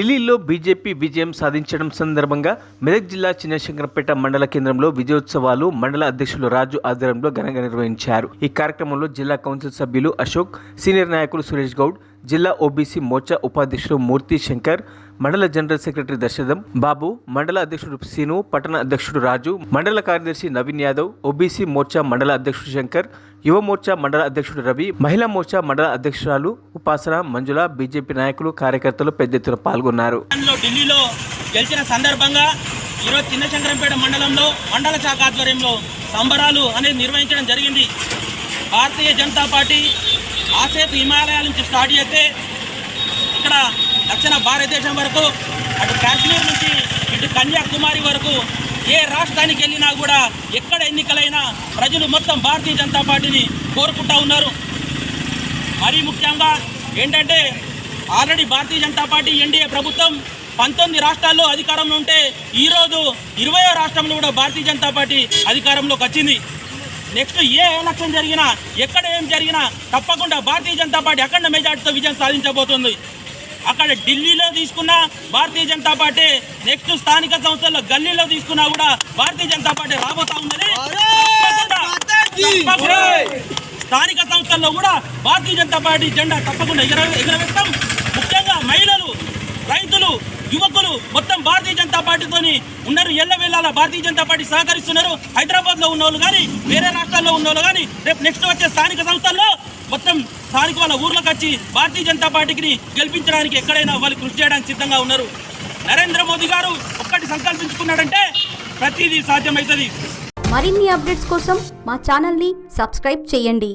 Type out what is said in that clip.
ఢిల్లీలో బీజేపీ విజయం సాధించడం సందర్భంగా మెదక్ జిల్లా చిన్నశంకరంపేట మండల కేంద్రంలో విజయోత్సవాలు మండల అధ్యక్షులు రాజు ఆధ్వర్యంలో ఘనంగా నిర్వహించారు. ఈ కార్యక్రమంలో జిల్లా కౌన్సిల్ సభ్యులు అశోక్, సీనియర్ నాయకులు సురేష్ గౌడ్, జిల్లా ఓబీసీ మోర్చా ఉపాధ్యక్షుడు మూర్తి శంకర్, మండల జనరల్ సెక్రటరీ దర్శదం బాబు, మండల అధ్యక్షుడు సీను, పట్టణ అధ్యక్షుడు రాజు, మండల కార్యదర్శి నవీన్ యాదవ్, ఓబీసీ మోర్చా మండల అధ్యక్షుడు శంకర్, యువ మోర్చా మండల అధ్యక్షుడు రవి, మహిళా మోర్చా మండల అధ్యక్షురాలు ఉపాసన మంజుల, బీజేపీ నాయకులు కార్యకర్తలు పెద్ద ఎత్తున పాల్గొన్నారు. ఢిల్లీలో గెలిచిన సందర్భంగా ఈరోజు చిన్నశంకరంపేట మండలంలో మండల శాఖ ఆధ్వర్యంలో సంబరాలు అనేది నిర్వహించడం జరిగింది. భారతీయ జనతా పార్టీ ఆసేతు హిమాలయాల నుంచి స్టార్ట్ చేస్తే ఇక్కడ దక్షిణ భారతదేశం వరకు, అటు కాశ్మీర్ నుంచి ఇటు కన్యాకుమారి వరకు ఏ రాష్ట్రానికి వెళ్ళినా కూడా ఎక్కడ ఎన్నికలైనా ప్రజలు మొత్తం భారతీయ జనతా పార్టీని కోరుకుంటూ ఉన్నారు. మరీ ముఖ్యంగా ఏంటంటే already Bharatiya Janata party NDA ప్రభుత్వం 19 రాష్ట్రాల్లో అధికారంలో ఉంటే ఈరోజు 20వ రాష్ట్రంలో కూడా భారతీయ జనతా పార్టీ అధికారంలోకి వచ్చింది. నెక్స్ట్ ఏ ఎలక్షన్ జరిగినా ఎక్కడ ఏం జరిగినా తప్పకుండా భారతీయ జనతా పార్టీ అఖండ మెజార్టీతో విజయం సాధించబోతుంది. అక్కడ ఢిల్లీలో తీసుకున్నా భారతీయ జనతా పార్టీ, నెక్స్ట్ స్థానిక సంస్థల్లో గల్లీలో తీసుకున్నా కూడా భారతీయ జనతా పార్టీ రాబోతా ఉందని, స్థానిక సంస్థల్లో కూడా భారతీయ జనతా పార్టీ జెండా తప్పకుండా ఎగరవేస్తాం. ముఖ్యంగా మహిళలు, రైతులు, యువకులు మొత్తం భారతీయ జనతా పార్టీతోని ఉన్నారు. ఎల్లవేళలా భారతీయ జనతా పార్టీ సహకరిస్తున్నారు. హైదరాబాద్లో ఉన్న వాళ్ళు కానీ వేరే రాష్ట్రాల్లో ఉన్న వాళ్ళు కానీ రేపు నెక్స్ట్ వచ్చే స్థానిక సంస్థల్లో మొత్తం స్థానిక వాళ్ళ ఊర్లోకి వచ్చి భారతీయ జనతా పార్టీకి గెలిపించడానికి ఎక్కడైనా వాళ్ళు కృషి చేయడానికి సిద్ధంగా ఉన్నారు. నరేంద్ర మోదీ గారు ఒక్కటి సంకల్పించుకున్నాడంటే ప్రతిదీ సాధ్యమవుతుంది. మరిన్ని అప్డేట్స్ కోసం మా ఛానల్ని సబ్స్క్రైబ్ చేయండి.